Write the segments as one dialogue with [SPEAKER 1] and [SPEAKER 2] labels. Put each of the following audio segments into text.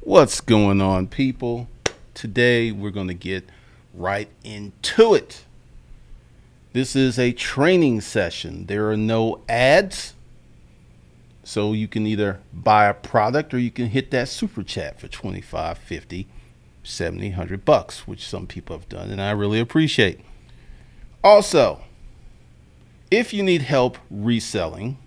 [SPEAKER 1] What's going on, people? Today we're going to get right into it. This is a training session. There are no ads, so you can either buy a product or you can hit that super chat for 25, 50, 70, 100 bucks, which some people have done and I really appreciate. Also, if you need help reselling,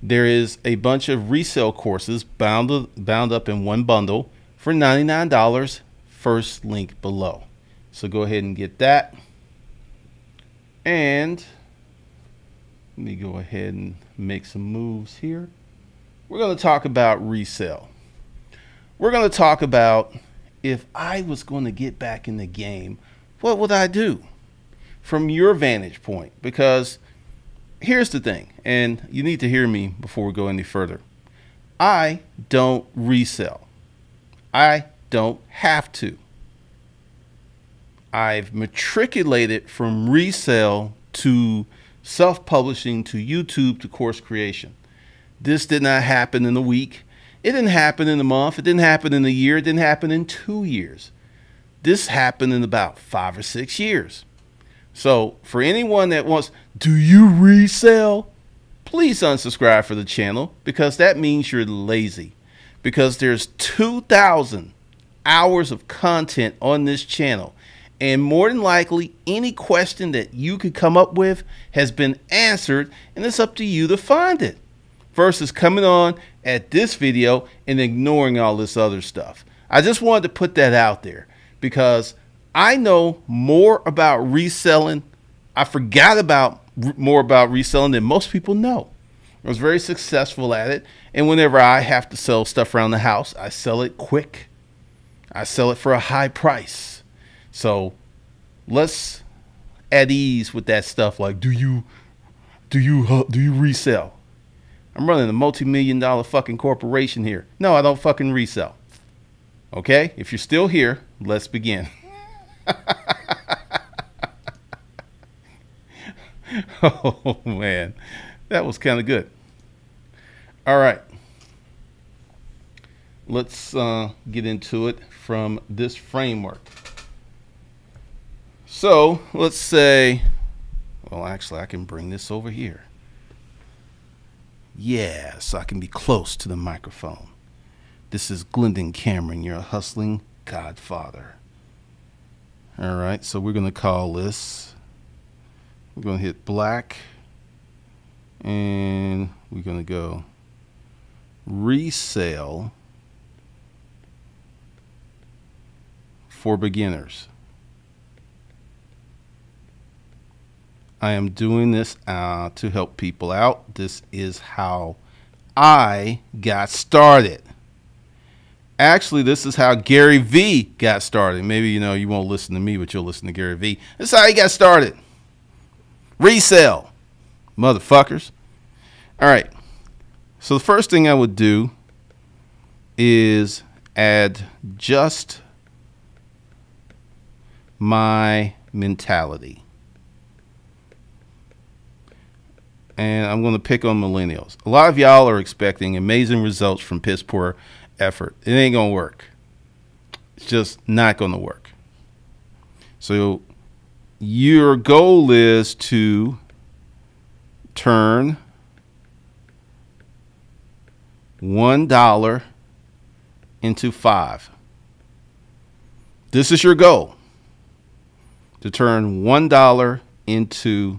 [SPEAKER 1] there is a bunch of resale courses bound up in one bundle for $99. First link below. So go ahead and get that. And let me go ahead and make some moves here. We're going to talk about resale. We're going to talk about, if I was going to get back in the game, what would I do from your vantage point? Because here's the thing, and you need to hear me before we go any further. I don't resell. I don't have to. I've matriculated from resale to self-publishing to YouTube to course creation. This did not happen in a week. It didn't happen in a month. It didn't happen in a year. It didn't happen in 2 years. This happened in about 5 or 6 years. So for anyone that wants, do you resell? Please unsubscribe for the channel, because that means you're lazy. Because there's 2,000 hours of content on this channel. And more than likely, any question that you could come up with has been answered, and it's up to you to find it. Versus coming on at this video and ignoring all this other stuff. I just wanted to put that out there because I know more about reselling. I forgot about more about reselling than most people know. I was very successful at it. And whenever I have to sell stuff around the house, I sell it quick. I sell it for a high price. So let's at ease with that stuff. Like, do you resell? I'm running a multi-million-dollar fucking corporation here. No, I don't fucking resell. Okay, if you're still here, let's begin. Oh man, that was kind of good. All right, let's get into it from this framework. So let's say, well, actually, I can bring this over here. Yeah, so I can be close to the microphone. This is Glendon Cameron, your hustling godfather. All right, so we're going to call this, we're going to hit black, and we're going to go resale for beginners. I am doing this to help people out. This is how I got started. Actually, this is how Gary V got started. Maybe you won't listen to me, but you'll listen to Gary V. This is how he got started. Resale, motherfuckers. All right. So the first thing I would do is adjust my mentality. And I'm going to pick on millennials. A lot of y'all are expecting amazing results from piss poor effort. It ain't going to work. It's just not going to work. So your goal is to turn $1 into $5. This is your goal, to turn $1 into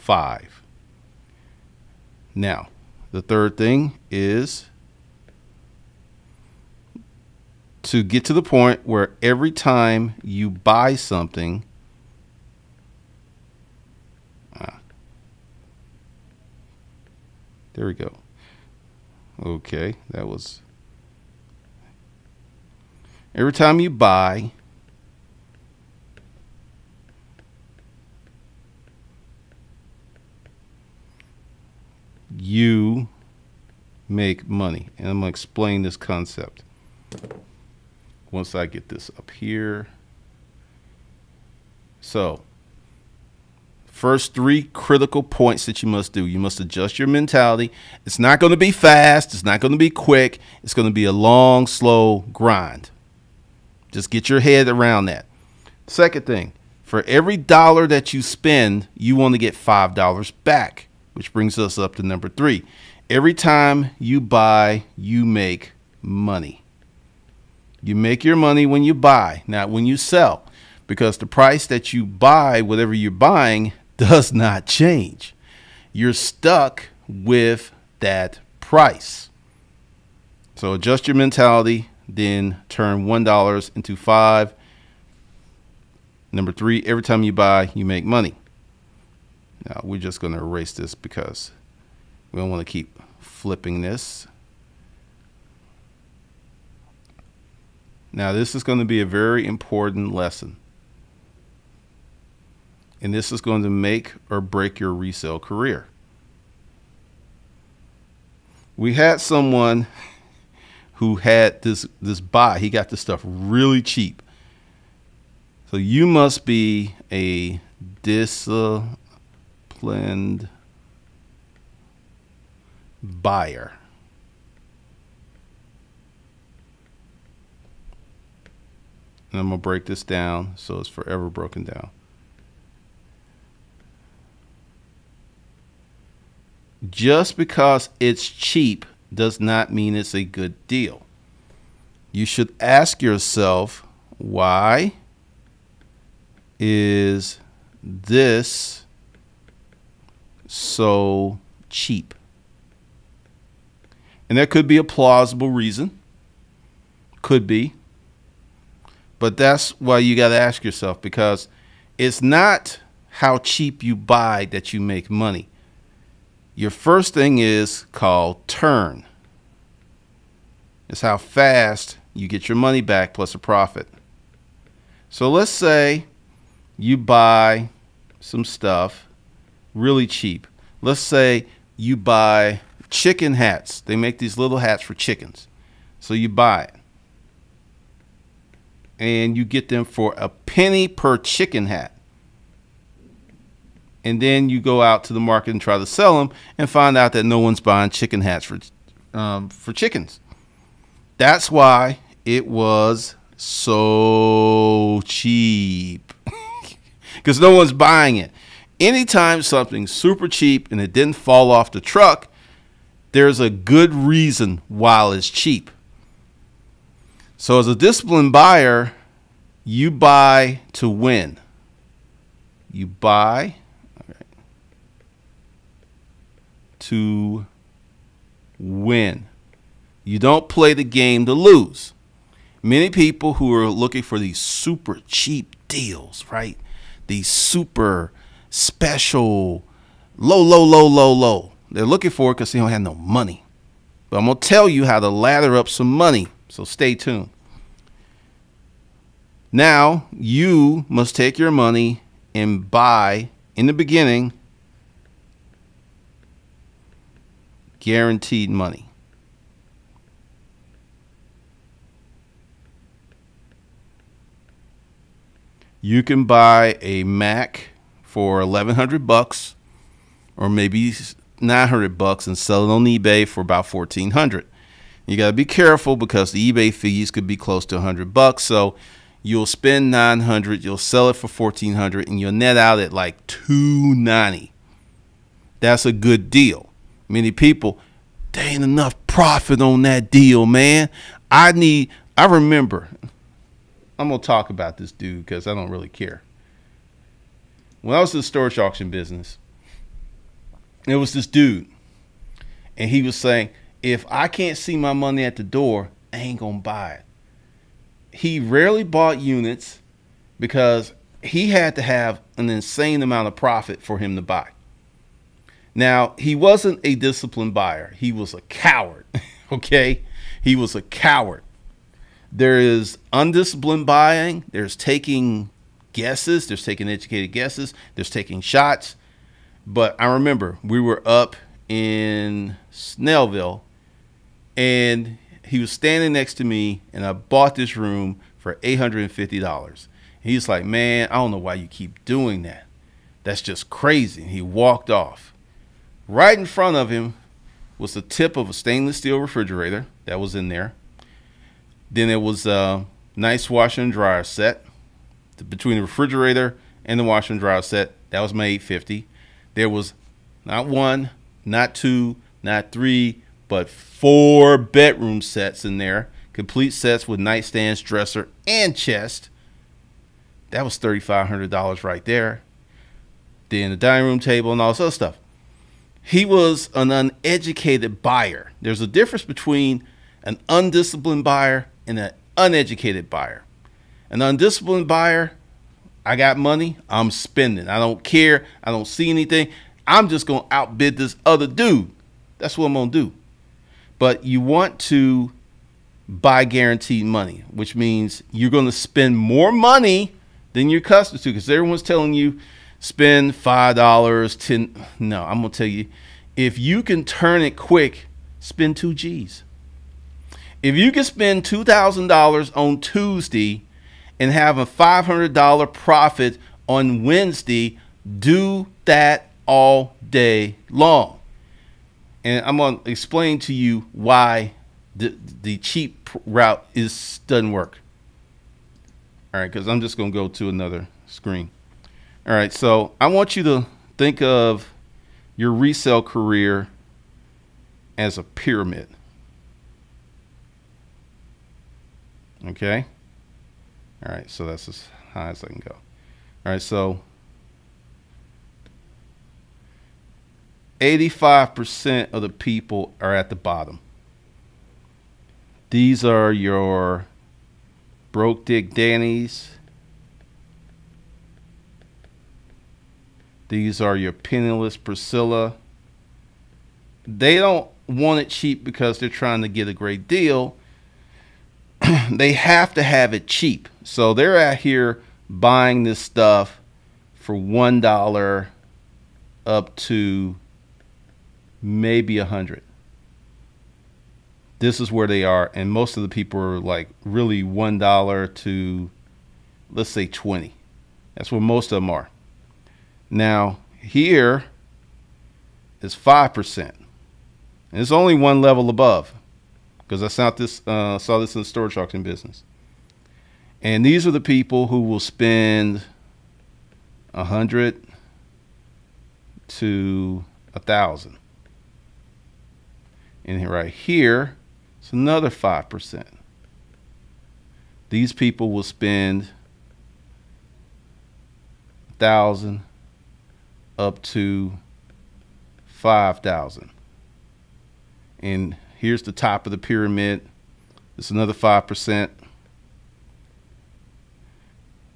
[SPEAKER 1] $5. Now, the third thing is to get to the point where every time you buy something, there we go. Okay, that was every time you buy, you make money. And I'm going to explain this concept once I get this up here. So, first 3 critical points that you must do. You must adjust your mentality. It's not going to be fast. It's not going to be quick. It's going to be a long, slow grind. Just get your head around that. Second thing, for every dollar that you spend, you want to get $5 back, which brings us up to number 3. Every time you buy, you make money. You make your money when you buy, not when you sell, because the price that you buy, whatever you're buying, does not change. You're stuck with that price. So adjust your mentality, then turn $1 into $5. Number 3, every time you buy, you make money. Now we're just going to erase this because we don't want to keep flipping this. Now this is going to be a very important lesson. And this is going to make or break your resale career. We had someone who had this buy. He got this stuff really cheap. So you must be a disciplined buyer. And I'm going to break this down so it's forever broken down. Just because it's cheap does not mean it's a good deal. You should ask yourself, why is this so cheap? And there could be a plausible reason. Could be. But that's why you got to ask yourself, because it's not how cheap you buy that you make money. Your first thing is called turn. It's how fast you get your money back plus a profit. So let's say you buy some stuff really cheap. Let's say you buy chicken hats. They make these little hats for chickens. So you buy it. and you get them for a penny per chicken hat. And then you go out to the market and try to sell them and find out that no one's buying chicken hats for chickens. That's why it was so cheap, because no one's buying it. Anytime something's super cheap and it didn't fall off the truck, there's a good reason why it's cheap. So as a disciplined buyer, you buy to win. You buy to win. You don't play the game to lose. Many people who are looking for these super cheap deals, right? These super special, low. They're looking for it because they don't have no money. But I'm going to tell you how to lather up some money. So stay tuned. Now, you must take your money and buy, in the beginning, guaranteed money. You can buy a Mac for $1,100 or maybe $900 and sell it on eBay for about $1,400. You got to be careful because the eBay fees could be close to $100. So you'll spend $900, you'll sell it for $1,400, and you'll net out at like $290. That's a good deal. Many people, there ain't enough profit on that deal, man. I remember, I'm going to talk about this dude because I don't really care. When I was in the storage auction business, there was this dude, and he was saying, if I can't see my money at the door, I ain't going to buy it. He rarely bought units because he had to have an insane amount of profit for him to buy. Now, he wasn't a disciplined buyer. He was a coward, okay? He was a coward. There is undisciplined buying. There's taking guesses. There's taking educated guesses. There's taking shots. But I remember we were up in Snellville, and he was standing next to me, and I bought this room for $850. He's like, man, I don't know why you keep doing that. That's just crazy. And he walked off. Right in front of him was the tip of a stainless steel refrigerator that was in there. Then there was a nice washer and dryer set. Between the refrigerator and the washer and dryer set, that was my $850. There was not one, not two, not three, but 4 bedroom sets in there. Complete sets with nightstands, dresser, and chest. That was $3,500 right there. Then the dining room table and all this other stuff. He was an uneducated buyer. There's a difference between an undisciplined buyer and an uneducated buyer. An undisciplined buyer, I got money, I'm spending. I don't care. I don't see anything. I'm just going to outbid this other dude. That's what I'm going to do. But you want to buy guaranteed money, which means you're going to spend more money than you're accustomed to, because everyone's telling you spend $5, $10. No, I'm going to tell you, if you can turn it quick, spend 2 G's. If you can spend $2,000 on Tuesday and have a $500 profit on Wednesday, do that all day long. And I'm going to explain to you why the cheap route doesn't work. All right, because I'm just going to go to another screen. All right, so I want you to think of your resale career as a pyramid. Okay? All right, so that's as high as I can go. All right, so 85% of the people are at the bottom. These are your broke Dick Dannies. These are your penniless Priscilla. They don't want it cheap because they're trying to get a great deal. They have to have it cheap. So they're out here buying this stuff for $1 up to maybe $100. this is where they are. And most of the people are like really $1 to, let's say, 20. That's where most of them are. Now here is 5%. And it's only one level above, because I saw this in the storage auction business. And these are the people who will spend 100 to 1,000. And right here, it's another 5%. These people will spend 1,000 up to 5,000. And here's the top of the pyramid. It's another 5%.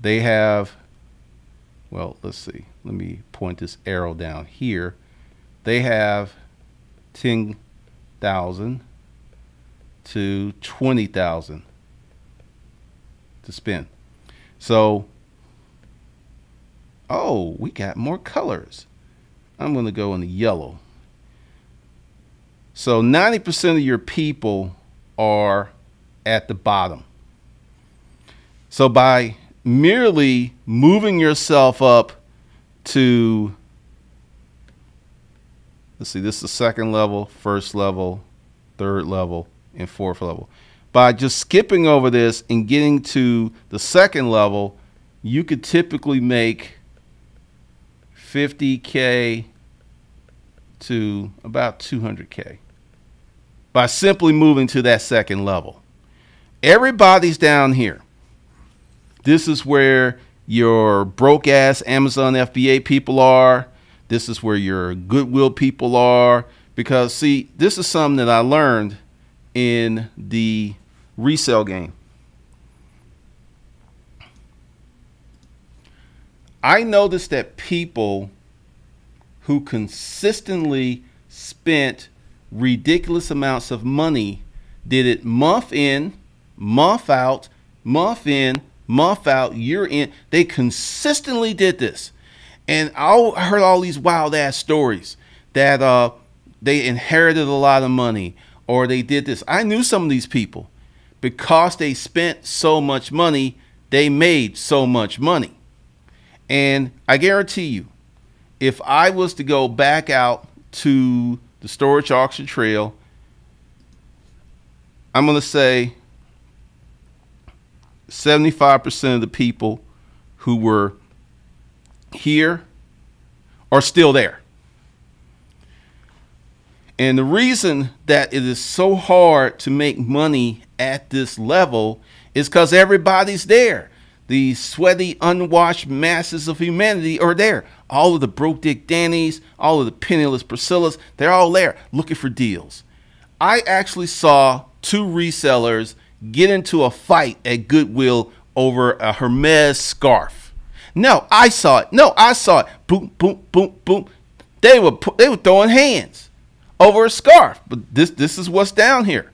[SPEAKER 1] They have, well, let's see. Let me point this arrow down here. They have 10,000 to 20,000 to spend. So, oh, we got more colors. I'm going to go in the yellow. So 90% of your people are at the bottom. So by merely moving yourself up to, let's see, this is the second level, first level, third level, and fourth level. By just skipping over this and getting to the second level, you could typically make 50K to about 200K by simply moving to that second level. Everybody's down here. This is where your broke ass Amazon FBA people are. This is where your Goodwill people are. Because see, this is something that I learned in the resale game. I noticed that people who consistently spent ridiculous amounts of money did it month in, month out, month in, month out, year in. They consistently did this. And I heard all these wild ass stories that they inherited a lot of money or they did this. I knew some of these people. Because they spent so much money, they made so much money. And I guarantee you, if I was to go back out to the storage auction trail, I'm going to say 75% of the people who were here are still there. And the reason that it is so hard to make money at this level is because everybody's there. The sweaty, unwashed masses of humanity are there. All of the broke dick Dannies, all of the penniless Priscillas, they're all there looking for deals. I actually saw two resellers get into a fight at Goodwill over a Hermes scarf. No, I saw it. No, I saw it. Boom, boom, boom, boom. They were throwing hands over a scarf. But this is what's down here.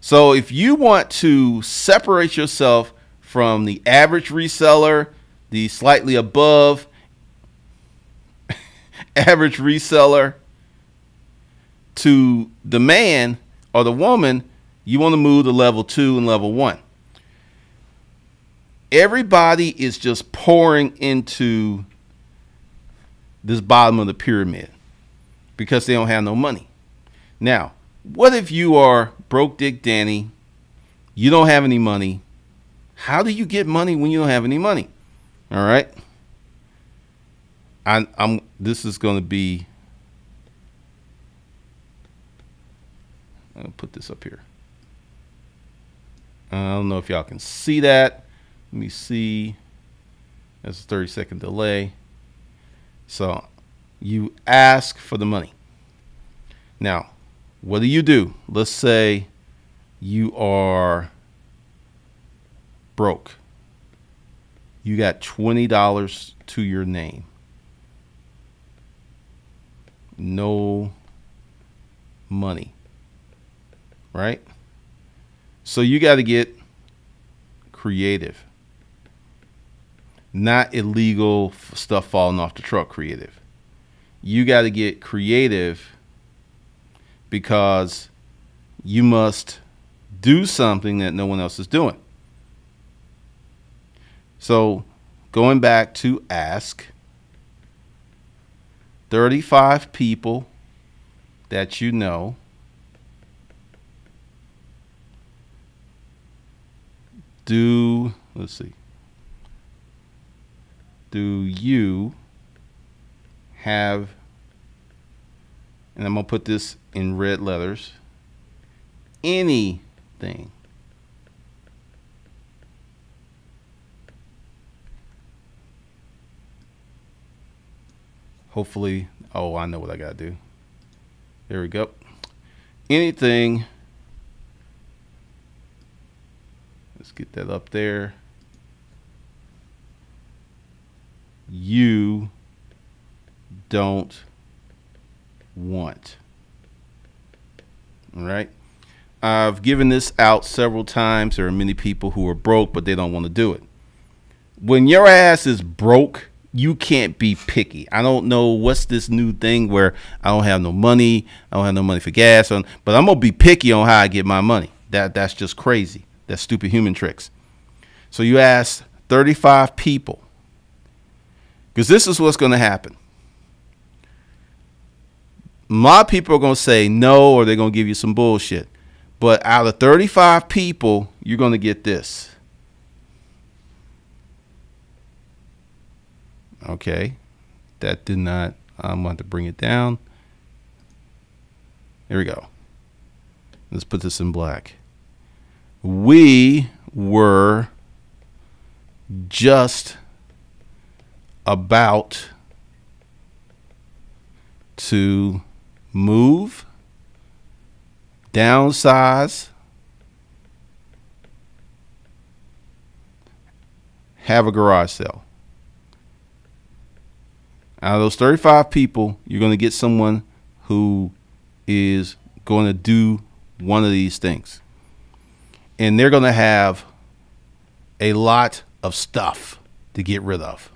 [SPEAKER 1] So if you want to separate yourself from the average reseller, the slightly above average reseller, to the man or the woman, you want to move to level 2 and level 1. Everybody is just pouring into this bottom of the pyramid because they don't have no money. Now, what if you are broke dick Danny, you don't have any money? How do you get money when you don't have any money? All right. This is going to be, I'll put this up here. I don't know if y'all can see that. Let me see. That's a 30-second delay. So you ask for the money. Now, what do? Let's say you are broke. You got $20 to your name. No money. Right? So you got to get creative. Not illegal stuff falling off the truck creative. You got to get creative because you must do something that no one else is doing. So going back to ask 35 people that you know let's see, do you have, and I'm going to put this in red letters, anything hopefully, oh, I know what I got to do. There we go. Anything, let's get that up there, you don't want. All right. I've given this out several times. There are many people who are broke, but they don't want to do it. When your ass is broke, you can't be picky. I don't know what's this new thing where I don't have no money. I don't have no money for gas, but I'm going to be picky on how I get my money. That's just crazy. That's stupid human tricks. So you ask 35 people, because this is what's going to happen. A lot of people are going to say no, or they're going to give you some bullshit. But out of 35 people, you're going to get this. Okay. That did not, I'm going to bring it down. There we go. Let's put this in black. We were just about to move, downsize, have a garage sale. Out of those 35 people, you're going to get someone who is going to do one of these things. And they're going to have a lot of stuff to get rid of.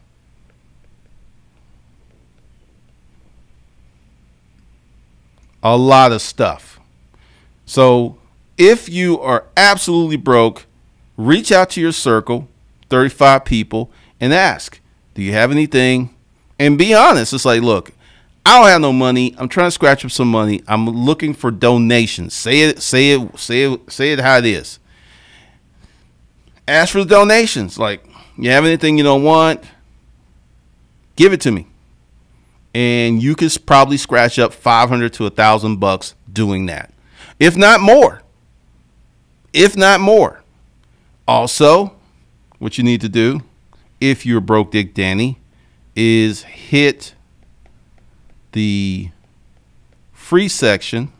[SPEAKER 1] A lot of stuff. So if you are absolutely broke, reach out to your circle, 35 people, and ask, do you have anything? And be honest. It's like, look, I don't have no money. I'm trying to scratch up some money. I'm looking for donations. Say it how it is. Ask for the donations. Like, you have anything you don't want? Give it to me. And you could probably scratch up $500 to $1,000 doing that. If not more. If not more. Also, what you need to do, if you're broke Dick Danny, is hit the free section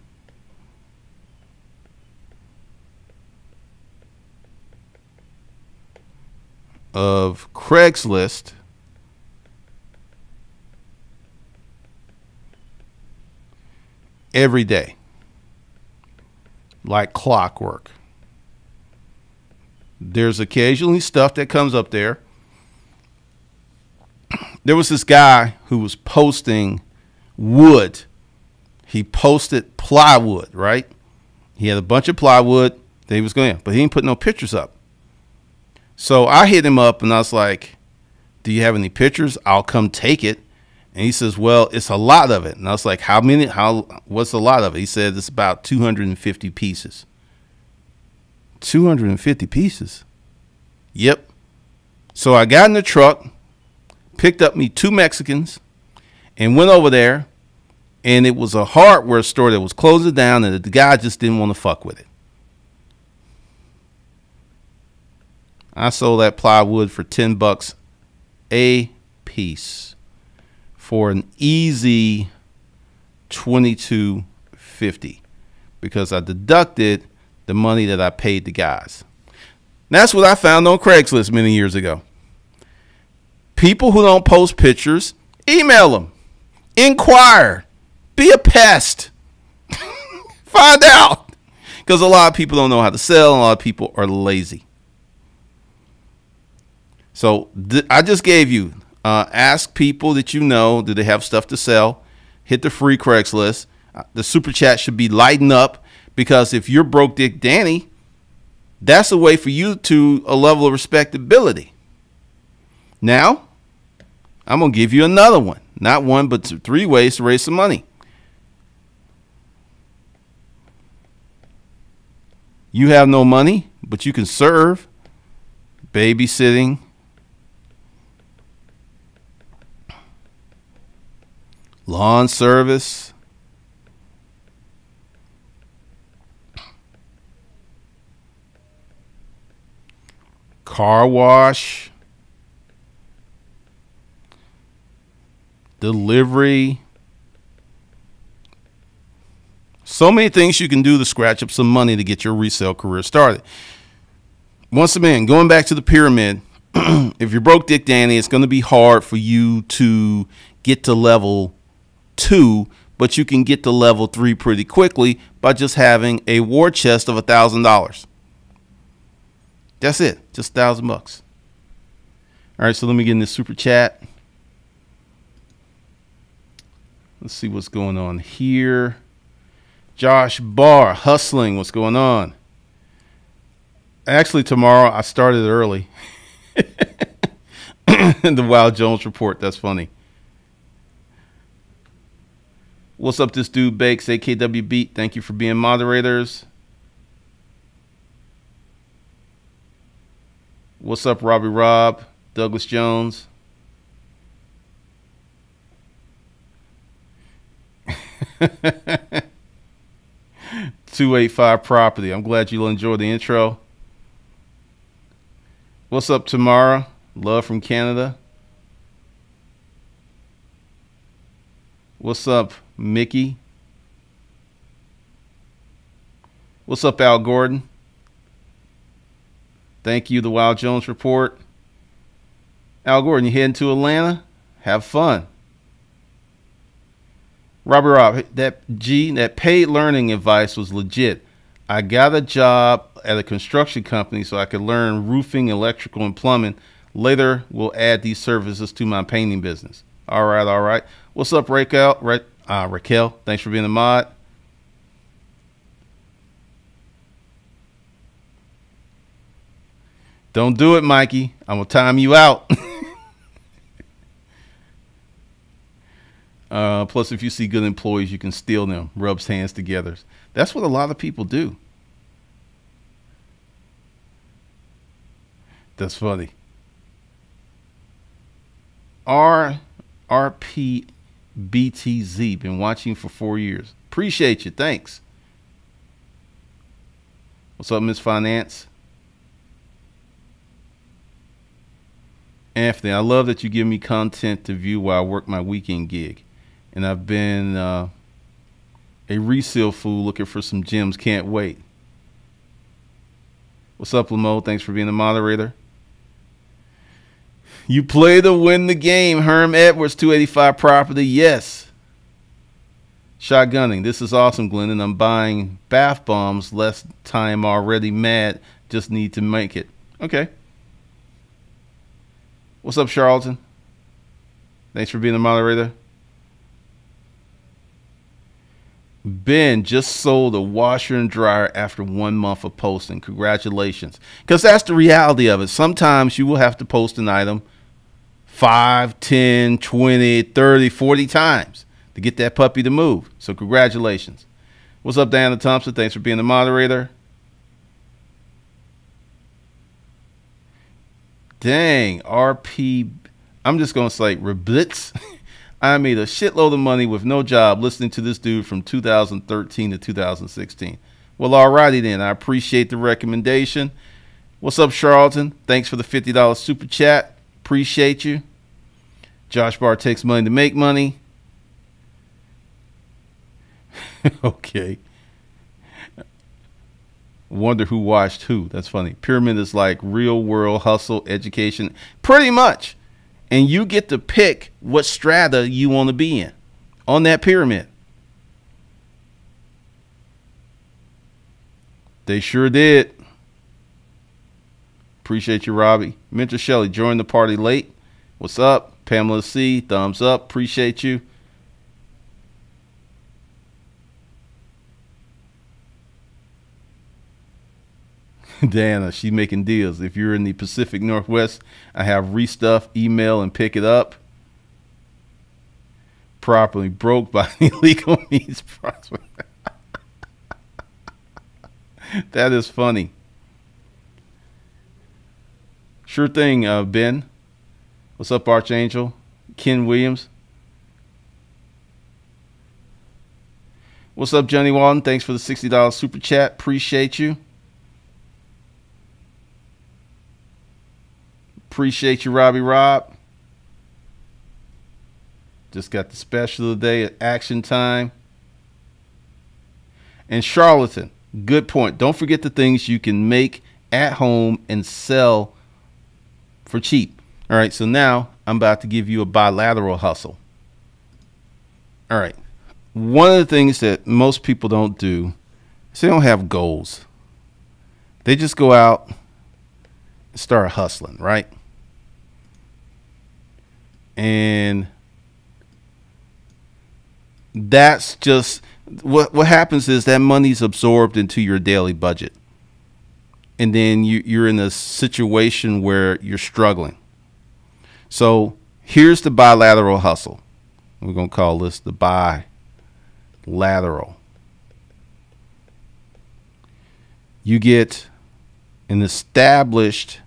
[SPEAKER 1] of Craigslist every day, like clockwork. There's occasionally stuff that comes up there. There was this guy who was posting wood. He posted plywood, right? He had a bunch of plywood that he was going to, but he didn't put no pictures up. So I hit him up and I was like, do you have any pictures? I'll come take it. And he says, well, it's a lot of it. And I was like, how many? What's a lot of it? He said it's about 250 pieces. 250 pieces. Yep. So I got in the truck, picked up me 2 Mexicans, and went over there. And it was a hardware store that was closing down, and the guy just didn't want to fuck with it. I sold that plywood for $10 a piece for an easy $22.50 because I deducted the money that I paid the guys. That's what I found on Craigslist many years ago. People who don't post pictures, email them, inquire, be a pest, find out, because a lot of people don't know how to sell, and a lot of people are lazy. So I just gave you, ask people that you know, do they have stuff to sell? Hit the free Craigslist. The super chat should be lighting up. Because if you're broke Dick Danny, that's a way for you to a level of respectability. Now, I'm going to give you another one. Not one, but 3 ways to raise some money. You have no money, but you can serve. Babysitting. Lawn service. Car wash. Delivery. So many things you can do to scratch up some money to get your resale career started. Once again, going back to the pyramid, if you're broke Dick Danny, it's going to be hard for you to get to level 2, but you can get to level 3 pretty quickly by just having a war chest of $1,000. That's it, just $1,000 bucks. All right, so let me get in this super chat. Let's see what's going on here. Josh Barr, hustling, what's going on? Actually, tomorrow I started early. The Wild Jones report, that's funny. What's up, this dude Bakes, AKW Beat? Thank you for being moderators. What's up, Robbie Rob, Douglas Jones? $285 property. I'm glad you'll enjoy the intro. What's up, Tamara? Love from Canada. What's up, Mickey? What's up, Al Gordon? Thank you, the Wild Jones report. Al Gordon, you heading to Atlanta? Have fun. Robert Rob, that paid learning advice was legit. I got a job at a construction company so I could learn roofing, electrical, and plumbing. Later, we'll add these services to my painting business. All right, all right. What's up, Raquel? Raquel, thanks for being a mod. Don't do it, Mikey. I'm going to time you out. Plus, if you see good employees, you can steal them. Rubs hands together. That's what a lot of people do. That's funny. RPBTZ, been watching for 4 years. Appreciate you. Thanks. What's up, Miss Finance? Anthony, I love that you give me content to view while I work my weekend gig. And I've been a resale fool looking for some gems. Can't wait. What's up, Lamo? Thanks for being the moderator. You play to win the game. Herm Edwards, 285 property. Yes. Shotgunning. This is awesome, Glennon. I'm buying bath bombs. Less time already. Mad. Just need to make it. Okay. What's up, Charlton? Thanks for being the moderator. Ben just sold a washer and dryer after 1 month of posting. Congratulations. Because that's the reality of it. Sometimes you will have to post an item 5, 10, 20, 30, 40 times to get that puppy to move. So congratulations. What's up, Diana Thompson? Thanks for being the moderator. Dang, RP. I'm just going to say Reblitz. I made a shitload of money with no job listening to this dude from 2013 to 2016. Well, alrighty then. I appreciate the recommendation. What's up, Charlton? Thanks for the $50 super chat. Appreciate you. Josh Barr takes money to make money. Okay. Wonder who watched who. That's funny. Pyramid is like real world hustle, education. Pretty much. And you get to pick what strata you want to be in on that pyramid. They sure did. Appreciate you, Robbie. Mentor Shelley joined the party late. What's up? Pamela C, thumbs up. Appreciate you. Dana, she's making deals. If you're in the Pacific Northwest, I have restuff, email, and pick it up. Properly broke by illegal means. That is funny. Sure thing, Ben. What's up, Archangel? Ken Williams. What's up, Johnny Walton? Thanks for the $60 super chat. Appreciate you. Appreciate you, Robbie Rob. Just got the special today at Action Time. And Charlatan, good point. Don't forget the things you can make at home and sell for cheap. All right, so now I'm about to give you a bilateral hustle. All right. One of the things that most people don't do is they don't have goals. They just go out and start hustling, right? And that's just what happens is that money's absorbed into your daily budget. And then you're in a situation where you're struggling. So here's the bilateral hustle. We're going to call this the bilateral. You get an established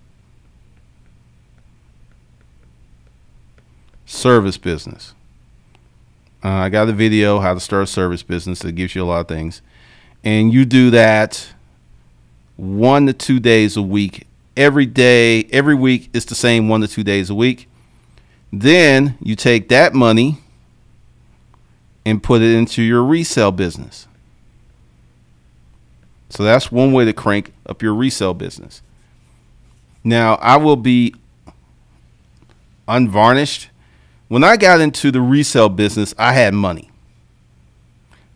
[SPEAKER 1] service business. I got a video how to start a service business that gives you a lot of things. And you do that 1 to 2 days a week. Every day, every week, it's the same 1 to 2 days a week. Then you take that money and put it into your resale business. So that's one way to crank up your resale business. Now, I will be unvarnished. When I got into the resale business, I had money.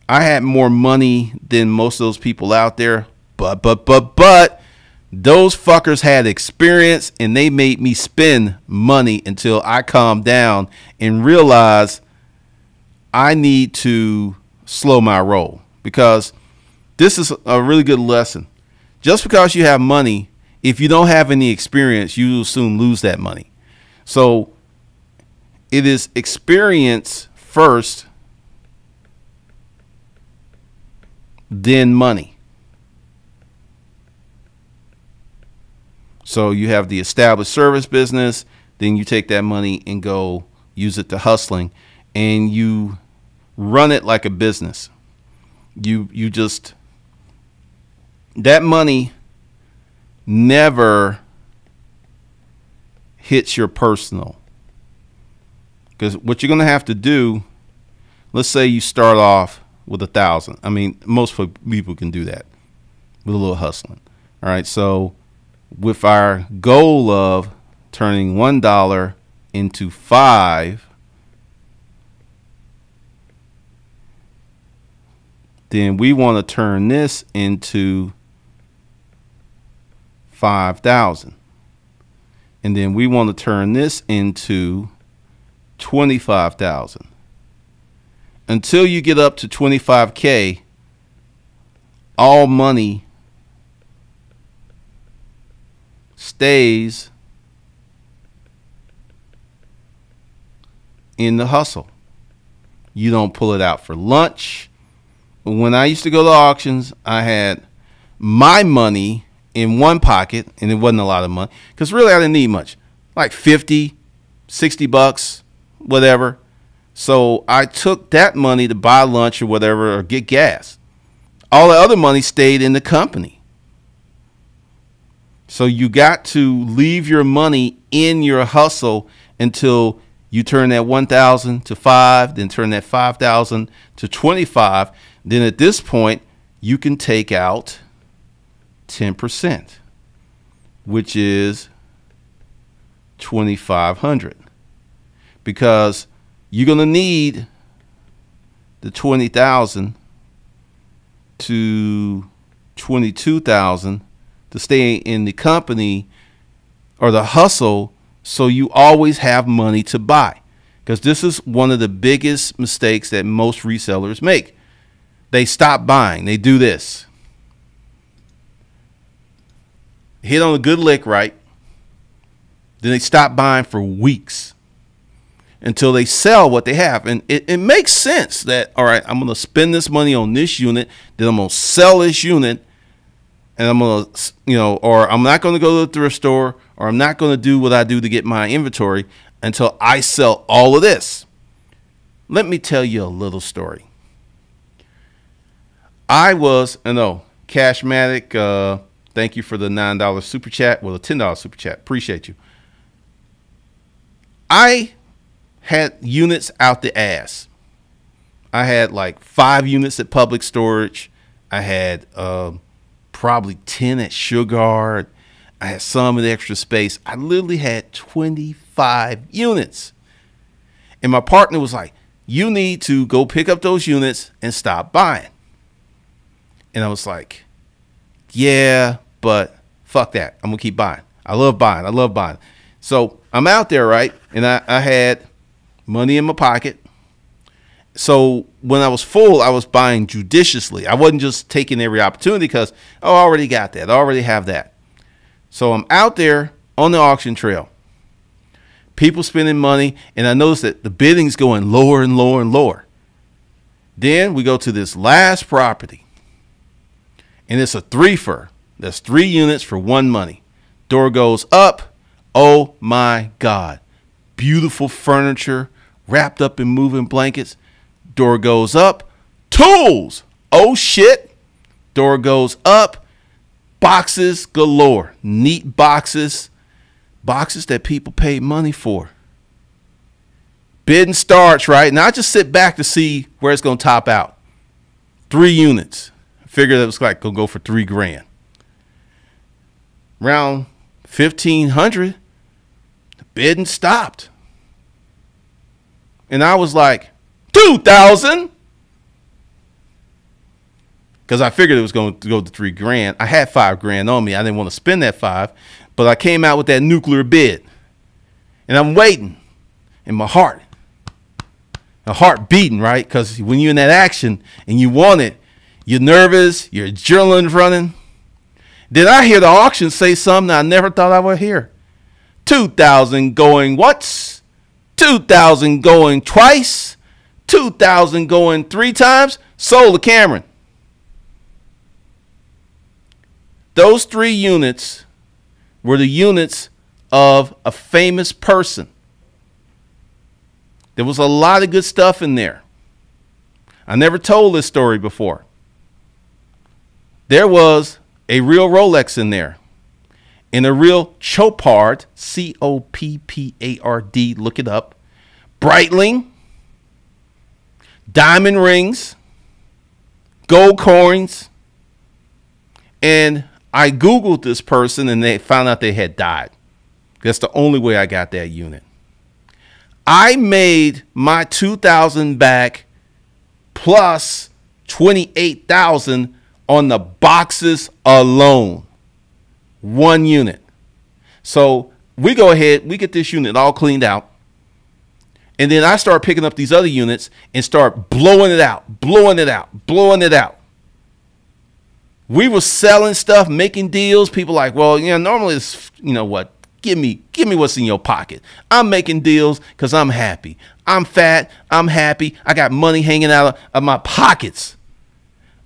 [SPEAKER 1] I had more money than most of those people out there. But those fuckers had experience and they made me spend money until I calmed down and realized I need to slow my roll, because this is a really good lesson. Just because you have money, if you don't have any experience, you will soon lose that money. So it is experience first, then money. So you have the established service business, then you take that money and go use it to hustling, and you run it like a business. You just, that money never hits your personal. Because what you're going to have to do, let's say you start off with 1,000. I mean, most people can do that with a little hustling. All right. So with our goal of turning $1 into $5, then we want to turn this into 5,000. And then we want to turn this into 25,000. Until you get up to 25K, all money stays in the hustle. You don't pull it out for lunch. When I used to go to auctions, I had my money in one pocket, and it wasn't a lot of money because really I didn't need much, like 50, 60 bucks, whatever. So I took that money to buy lunch or whatever, or get gas. All the other money stayed in the company. So you got to leave your money in your hustle until you turn that 1,000 to 5, then turn that 5,000 to 25. Then at this point, you can take out 10%, which is 2,500, because you're going to need the 20,000 to 22,000 to stay in the company or the hustle, so you always have money to buy. Because this is one of the biggest mistakes that most resellers make. They stop buying. They do this. hit on a good lick, right? Then they stop buying for weeks until they sell what they have. And it makes sense that, all right, I'm going to spend this money on this unit, then I'm going to sell this unit, and I'm going to, or I'm not going to go to the thrift store, or I'm not going to do what I do to get my inventory until I sell all of this. Let me tell you a little story. Cashmatic, thank you for the $9 super chat. Well, the $10 super chat. Appreciate you. I had units out the ass. I had like 5 units at Public Storage. I had probably 10 at Sugar. I had some at Extra Space. I literally had 25 units. And my partner was like, you need to go pick up those units and stop buying. And I was like, yeah, but fuck that. I'm going to keep buying. I love buying. I love buying. So I'm out there, right? And I had money in my pocket. So when I was full, I was buying judiciously. I wasn't just taking every opportunity because, oh, I already got that. I already have that. So I'm out there on the auction trail. People spending money. And I noticed that the bidding's going lower and lower and lower. Then we go to this last property. And it's a threefer. That's 3 units for 1 money. Door goes up. Oh my God. Beautiful furniture wrapped up in moving blankets. Door goes up. Tools. Oh shit. Door goes up. Boxes galore. Neat boxes. Boxes that people pay money for. Bidding starts, right? Now I just sit back to see where it's going to top out. 3 units. Figured it was like going to go for $3 grand. Around 1,500, the bidding stopped. And I was like, 2,000. Because I figured it was going to go to $3 grand. I had $5 grand on me. I didn't want to spend that 5, but I came out with that nuclear bid. And I'm waiting. And my heart beating, right? Because when you're in that action and you want it, you're nervous, your adrenaline's running. Then I hear the auction say something I never thought I would hear. 2,000 going once, 2,000 going twice, 2,000 going 3 times, sold to Cameron. Those 3 units were the units of a famous person. There was a lot of good stuff in there. I never told this story before. There was a real Rolex in there and a real Chopard, C-O-P-P-A-R-D, look it up, Breitling, diamond rings, gold coins, and I Googled this person and they found out they had died. That's the only way I got that unit. I made my 2,000 back plus 28,000 on the boxes alone. 1 unit. So we go ahead, we get this unit all cleaned out. And then I start picking up these other units and start blowing it out, blowing it out, blowing it out. We were selling stuff, making deals. People like, well, normally it's, what? Give me what's in your pocket. I'm making deals because I'm happy. I'm fat. I'm happy. I got money hanging out of my pockets.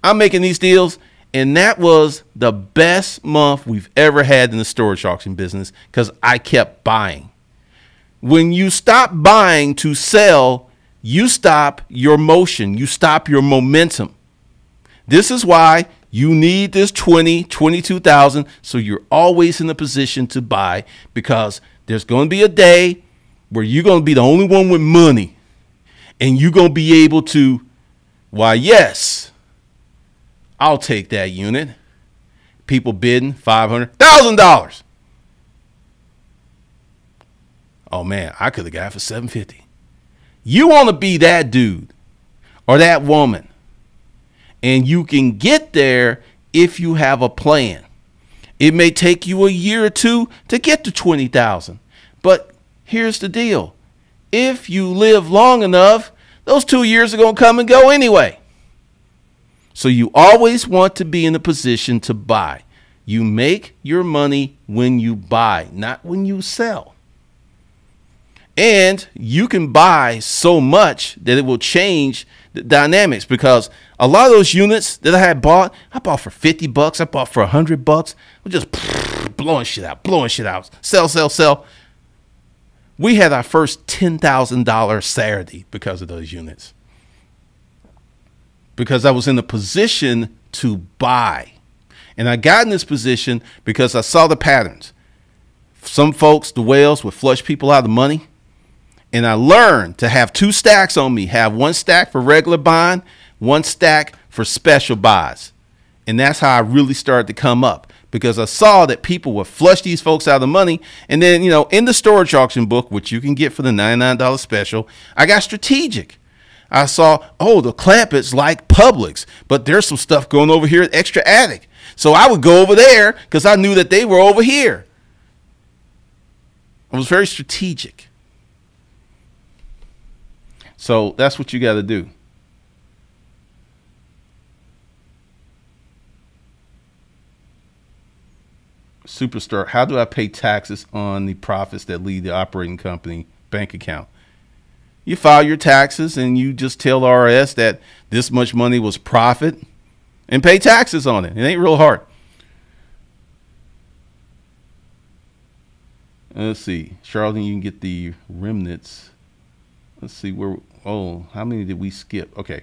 [SPEAKER 1] I'm making these deals, and that was the best month we've ever had in the storage auction business because I kept buying. When you stop buying to sell, you stop your motion. You stop your momentum. This is why you need this 22,000 so you're always in a position to buy, because there's going to be a day where you're going to be the only one with money and you're going to be able to, why, yes, I'll take that unit. People bidding $500,000. Oh man, I could have got it for $750. You want to be that dude or that woman, and you can get there if you have a plan. It may take you a year or 2 to get to 20,000, but here's the deal: if you live long enough, those 2 years are going to come and go anyway. So you always want to be in a position to buy. You make your money when you buy, not when you sell. And you can buy so much that it will change the dynamics, because a lot of those units that I bought for $50. I bought for $100. We're just blowing shit out. Sell. We had our first $10,000 Saturday because of those units. Because I was in a position to buy. And I got in this position because I saw the patterns. Some folks, the whales, would flush people out of money. And I learned to have 2 stacks on me. Have 1 stack for regular buying, 1 stack for special buys. And that's how I really started to come up, because I saw that people would flush these folks out of money. And then, in the storage auction book, which you can get for the $99 special, I got strategic. I saw, the Clampetts like Publix, but there's some stuff going over here at Extra Attic. So I would go over there because I knew that they were over here. I was very strategic. So that's what you got to do. Superstar, how do I pay taxes on the profits that leave the operating company bank account? You file your taxes and you just tell the IRS that this much money was profit and pay taxes on it. It ain't real hard. Let's see. Charlene, you can get the remnants. Let's see where. Oh, how many did we skip? Okay.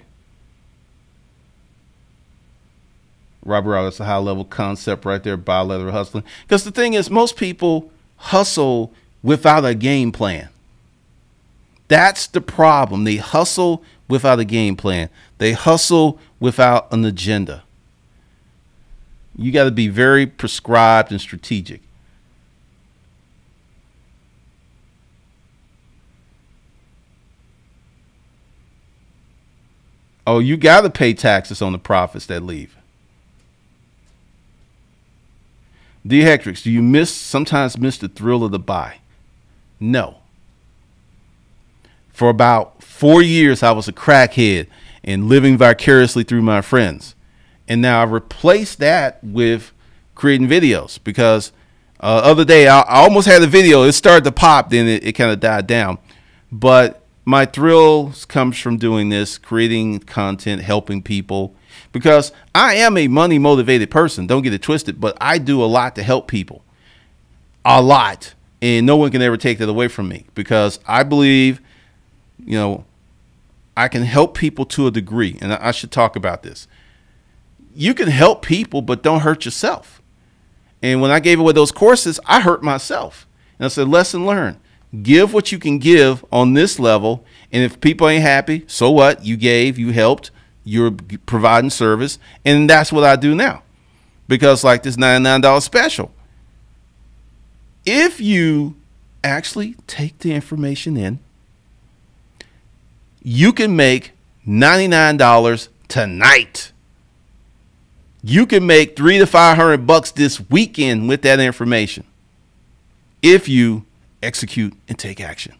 [SPEAKER 1] Robert, that's a high level concept right there. Bilateral hustling. Because the thing is, most people hustle without a game plan. That's the problem. They hustle without a game plan. They hustle without an agenda. You got to be very prescribed and strategic. Oh, you got to pay taxes on the profits that leave. D. Hectrix, do you sometimes miss the thrill of the buy? No. For about 4 years, I was a crackhead and living vicariously through my friends. And now I've replaced that with creating videos, because other day I almost had a video. It started to pop, then it kind of died down. But my thrill comes from doing this, creating content, helping people, because I am a money motivated person. Don't get it twisted, but I do a lot to help people. A lot. And no one can ever take that away from me, because I believe, I can help people to a degree. And I should talk about this. You can help people, but don't hurt yourself. And when I gave away those courses, I hurt myself. And I said, lesson learned. Give what you can give on this level. And if people ain't happy, so what? You gave, you helped, you're providing service. And that's what I do now. Because like this $99 special, if you actually take the information in, you can make $99 tonight. You can make $300 to $500 this weekend with that information, if you execute and take action.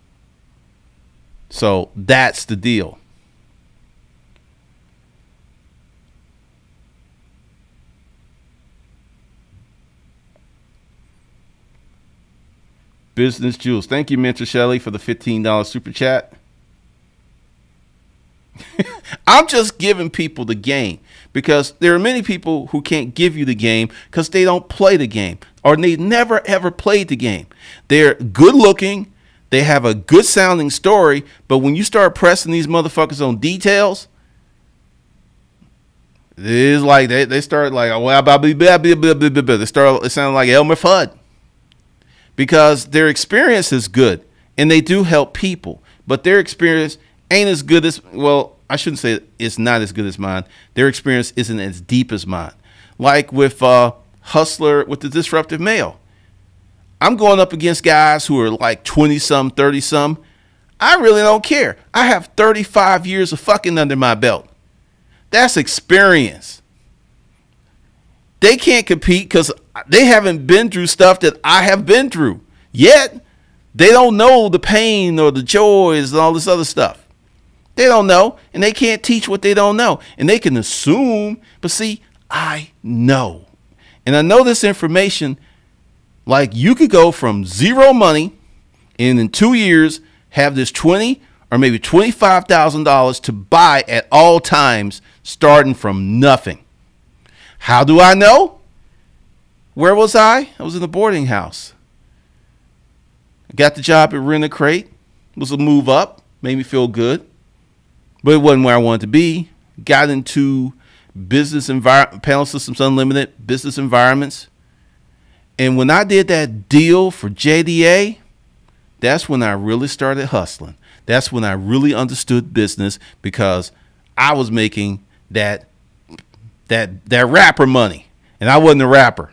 [SPEAKER 1] So that's the deal. Business Jules, thank you, Mentor Shelley, for the $15 super chat. I'm just giving people the game, because there are many people who can't give you the game because they don't play the game, or they never ever played the game. They're good looking, they have a good sounding story, but when you start pressing these motherfuckers on details, it is like they start like, they start sounding like Elmer Fudd, because their experience is good and they do help people, but their experience ain't as good as, well, I shouldn't say it's not as good as mine. Their experience isn't as deep as mine. Like with Hustler, with the Disruptive Male. I'm going up against guys who are like 20-some, 30-some. I really don't care. I have 35 years of fucking under my belt. That's experience. They can't compete because they haven't been through stuff that I have been through. Yet, they don't know the pain or the joys and all this other stuff. They don't know, and they can't teach what they don't know. And they can assume, but see, I know. And I know this information, like you could go from zero money and in 2 years have this $20 or maybe $25,000 to buy at all times, starting from nothing. How do I know? Where was I? I was in the boarding house. I got the job at Rent a Crate. It was a move up, made me feel good, but it wasn't where I wanted to be. Got into Panel Systems Unlimited, business environments. And when I did that deal for JDA, that's when I really started hustling. That's when I really understood business, because I was making that rapper money, and I wasn't a rapper.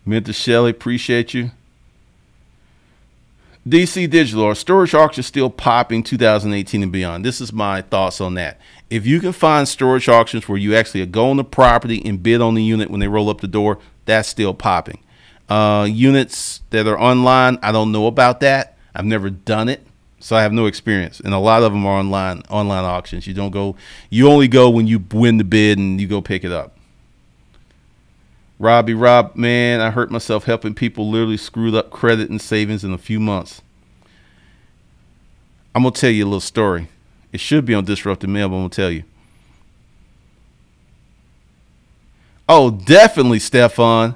[SPEAKER 1] Minta Shelley, appreciate you. DC Digital, are storage auctions still popping 2018 and beyond? This is my thoughts on that. If you can find storage auctions where you actually go on the property and bid on the unit when they roll up the door, that's still popping. Units that are online, I don't know about that. I've never done it, so I have no experience. And a lot of them are online auctions. You only go when you win the bid and you go pick it up. Rob, man, I hurt myself helping people, literally screwed up credit and savings in a few months. I'm going to tell you a little story. It should be on Disruptive Mail, but I'm going to tell you. Oh, definitely, Stefan.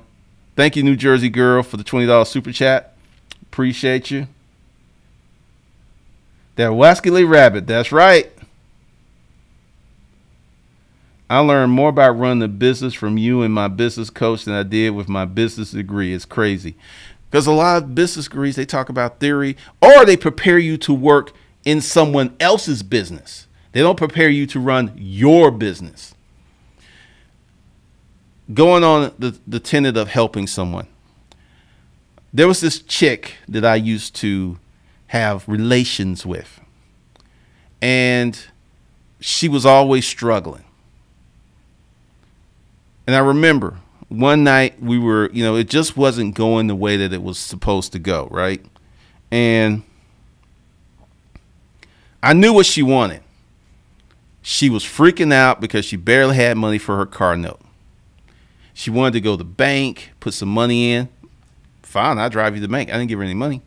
[SPEAKER 1] Thank you, New Jersey girl, for the $20 super chat. Appreciate you. That Wascally Rabbit, that's right. I learned more about running a business from you and my business coach than I did with my business degree. It's crazy. Because a lot of business degrees, they talk about theory, or they prepare you to work in someone else's business. They don't prepare you to run your business. Going on the tenet of helping someone. There was this chick that I used to have relations with, and she was always struggling. And I remember one night we were, it just wasn't going the way that it was supposed to go, right? And I knew what she wanted. She was freaking out because she barely had money for her car note. She wanted to go to the bank, put some money in. Fine, I'll drive you to the bank. I didn't give her any money.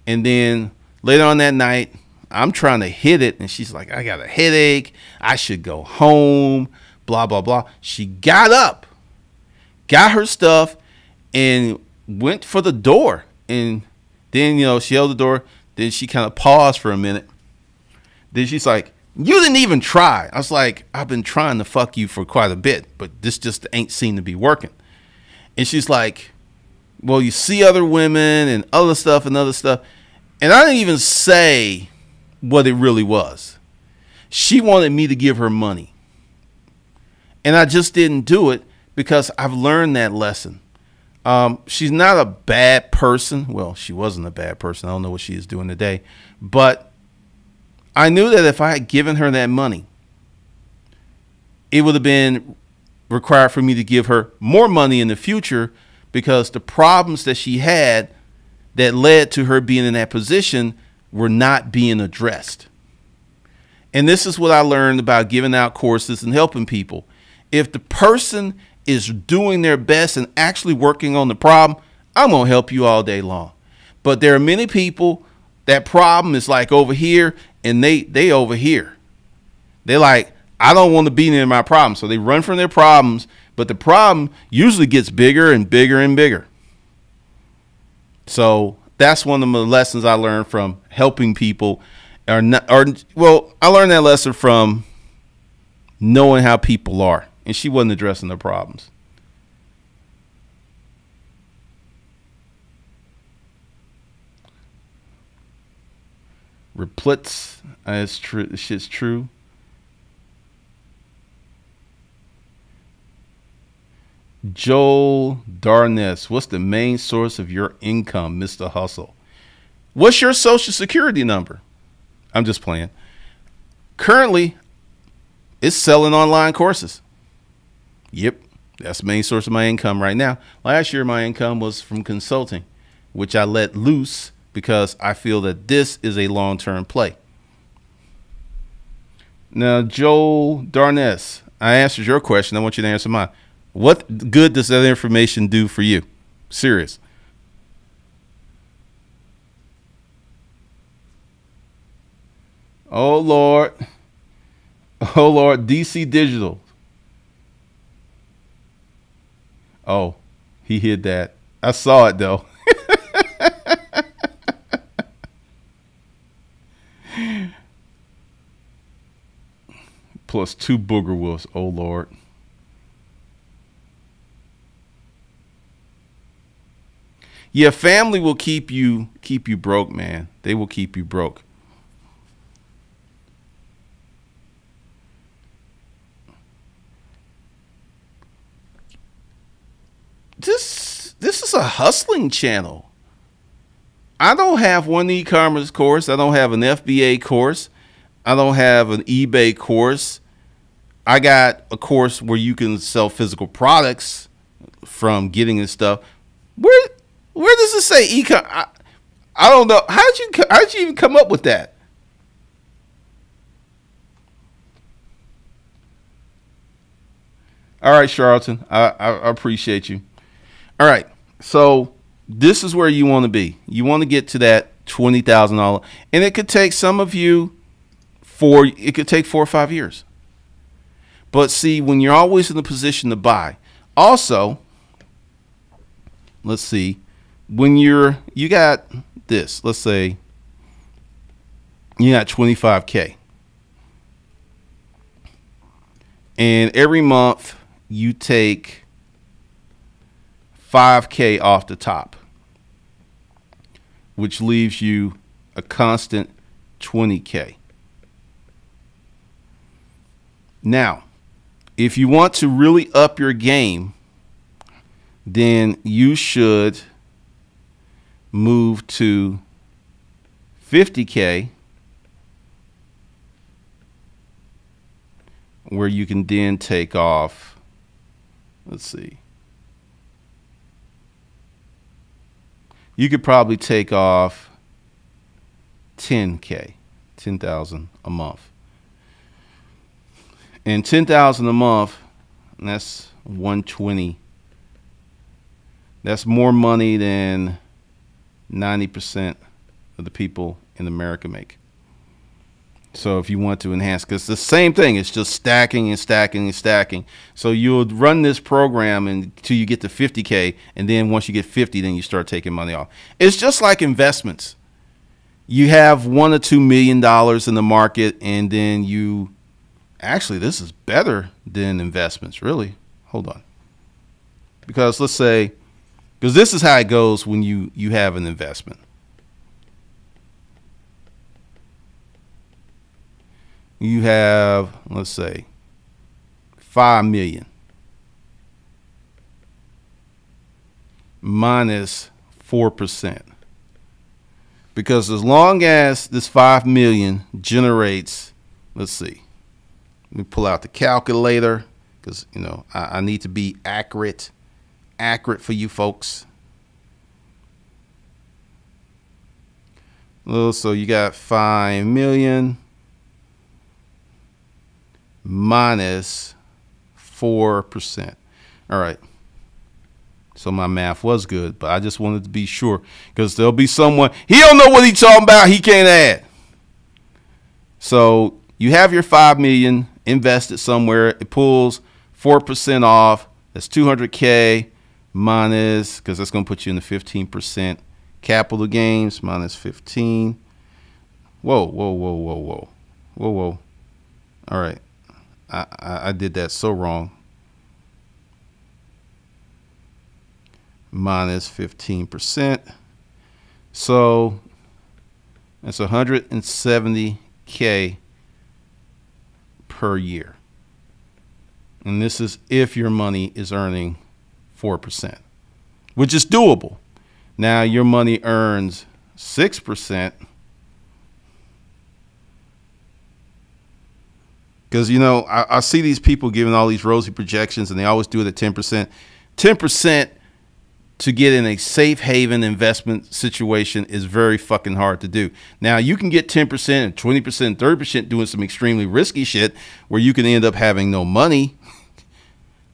[SPEAKER 1] And then later on that night, I'm trying to hit it, and she's like, I got a headache. I should go home. Blah, blah, blah. She got up, got her stuff, and went for the door. And then, she held the door. Then she kind of paused for a minute. Then she's like, you didn't even try. I was like, I've been trying to fuck you for quite a bit, but this just ain't seem to be working. And she's like, well, you see other women and other stuff and other stuff. And I didn't even say what it really was. She wanted me to give her money. And I just didn't do it because I've learned that lesson. She's not a bad person. Well, she wasn't a bad person. I don't know what she is doing today. But I knew that if I had given her that money, it would have been required for me to give her more money in the future, because the problems that she had that led to her being in that position were not being addressed. And this is what I learned about giving out courses and helping people. If the person is doing their best and actually working on the problem, I'm going to help you all day long. But there are many people, that problem is like over here, and they over here. They're like, I don't want to be near my problem. So they run from their problems, but the problem usually gets bigger and bigger and bigger. So that's one of the lessons I learned from helping people. I learned that lesson from knowing how people are. And she wasn't addressing their problems. Replits, it's true. This shit's true. Joel Darness, what's the main source of your income, Mr. Hustle? What's your social security number? I'm just playing. Currently, it's selling online courses. Yep, that's the main source of my income right now. Last year, my income was from consulting, which I let loose because I feel that this is a long-term play. Now, Joel Darness, I answered your question. I want you to answer mine. What good does that information do for you? Serious. Oh, Lord. Oh, Lord. DC Digital. Oh, he hid that. I saw it, though. Plus 2 booger wolves. Oh, Lord. Yeah, family will keep you broke, man. They will keep you broke. This is a hustling channel. I don't have one e-commerce course. I don't have an FBA course. I don't have an eBay course. I got a course where you can sell physical products from getting this stuff. Where does it say e-com? I don't know. How'd you even come up with that? All right, Charlton. I appreciate you. All right. So this is where you want to be. You want to get to that $20,000, and it could take some of you it could take 4 or 5 years. But see, when you're always in the position to buy, also, let's see, when you got this, let's say you got 25K, and every month you take 5K off the top, which leaves you a constant 20K. Now, if you want to really up your game, then you should move to 50K, where you can then take off, let's see, you could probably take off 10K, 10,000 a month. And 10,000 a month, and that's 120. That's more money than 90% of the people in America make. So if you want to enhance, because it's the same thing, it's just stacking and stacking and stacking. So you'll run this program until you get to 50K, and then once you get 50, then you start taking money off. It's just like investments. You have $1 or $2 million in the market, and then you actually, this is better than investments, really. Hold on. Because let's say, because this is how it goes when you have an investment. You have, let's say, 5 million minus 4%. Because as long as this 5 million generates, let's see, let me pull out the calculator, because I need to be accurate for you folks. So you got 5 million minus 4%. All right. So my math was good, but I just wanted to be sure, because there'll be someone, he don't know what he's talking about, he can't add. So you have your 5 million invested somewhere, it pulls 4% off, that's 200K minus, because that's going to put you in the 15% capital gains, minus 15. Whoa. All right. I did that so wrong. Minus 15%. So that's 170K per year. And this is if your money is earning 4%, which is doable. Now your money earns 6%. Because, I see these people giving all these rosy projections, and they always do it at 10%. 10% to get in a safe haven investment situation is very fucking hard to do. Now, you can get 10% and 20% and 30% doing some extremely risky shit where you can end up having no money.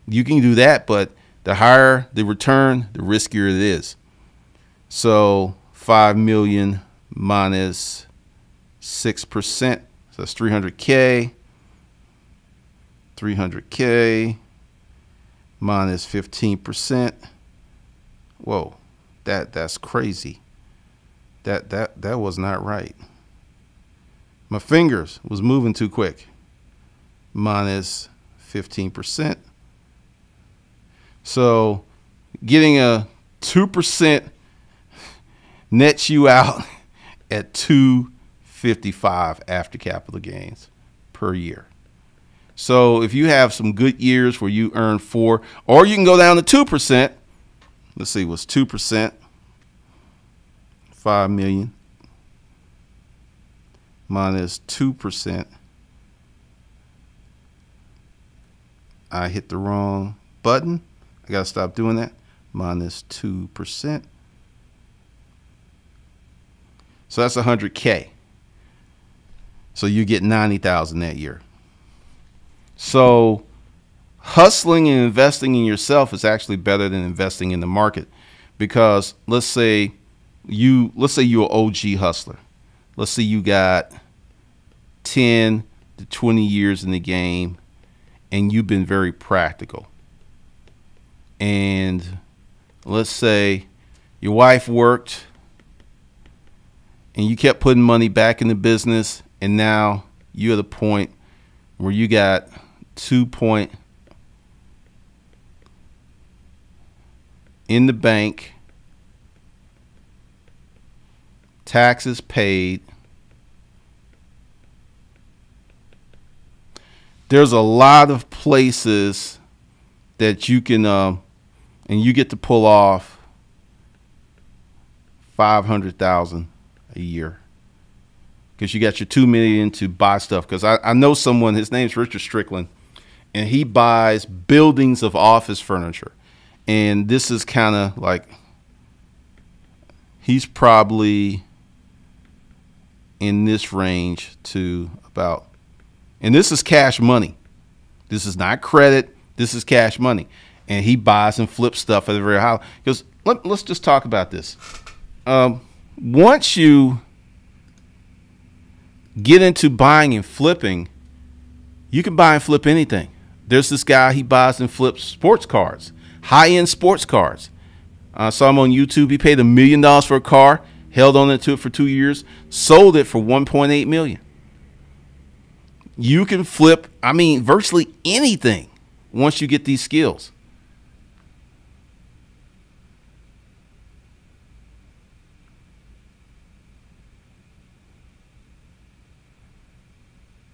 [SPEAKER 1] You can do that, but the higher the return, the riskier it is. So 5 million minus 6%. So that's 300K. 300K minus 15%. Whoa, that's crazy. That was not right. My fingers was moving too quick. Minus 15%. So getting a 2% nets you out at $255 after capital gains per year. So if you have some good years where you earn 4, or you can go down to 2%. Let's see, what's 2%? 5 million minus 2%. I hit the wrong button. I gotta stop doing that. Minus 2%. So that's 100K. So you get 90,000 that year. So hustling and investing in yourself is actually better than investing in the market, because let's say you're an OG hustler. Let's say you got 10 to 20 years in the game and you've been very practical. And let's say your wife worked and you kept putting money back in the business, and now you're at a point where you got 2 point in the bank, taxes paid. There's a lot of places that you can and you get to pull off 500,000 a year, because you got your 2 million to buy stuff. Because I know someone, his name's Richard Strickland, and he buys buildings of office furniture. And this is kind of like, he's probably in this range to about, and this is cash money. This is not credit. This is cash money. And he buys and flips stuff at a very high. Because let's just talk about this. Once you get into buying and flipping, you can buy and flip anything. There's this guy, he buys and flips sports cars, high-end sports cars. I saw him on YouTube. He paid $1 million for a car, held on to it for 2 years, sold it for $1.8 million. You can flip, I mean, virtually anything once you get these skills.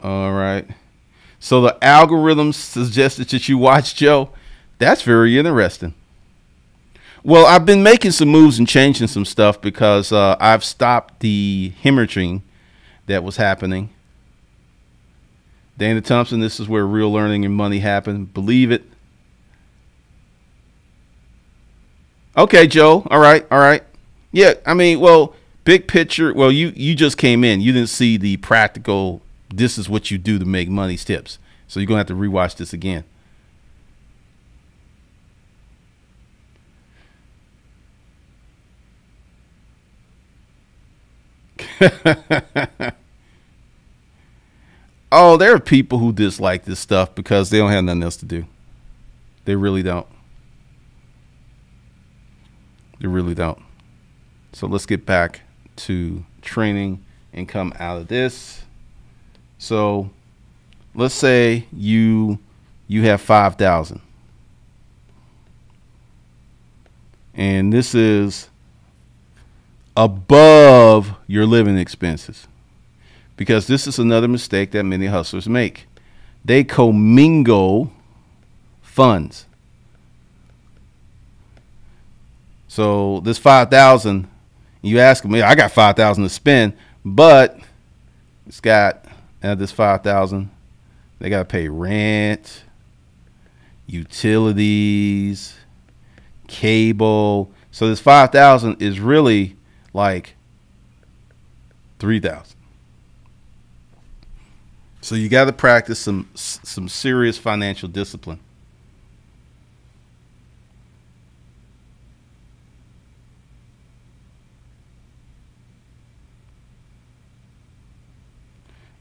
[SPEAKER 1] All right. So the algorithm suggested that you watch Joe. That's very interesting. Well, I've been making some moves and changing some stuff because I've stopped the hemorrhaging that was happening. Dana Thompson, this is where real learning and money happen. Believe it. Okay, Joe. All right. All right. Yeah, I mean, well, big picture. Well, you just came in. You didn't see the practical, this is what you do to make money tips. So you're going to have to rewatch this again. Oh, there are people who dislike this stuff because they don't have nothing else to do. They really don't. They really don't. So let's get back to training and come out of this. So let's say you have 5,000. And this is above your living expenses. Because this is another mistake that many hustlers make. They commingle funds. So this 5,000, you ask them, I got 5,000 to spend, but it's got this 5,000. They got to pay rent, utilities, cable. So this 5,000 is really like 3,000. So you got to practice some serious financial discipline.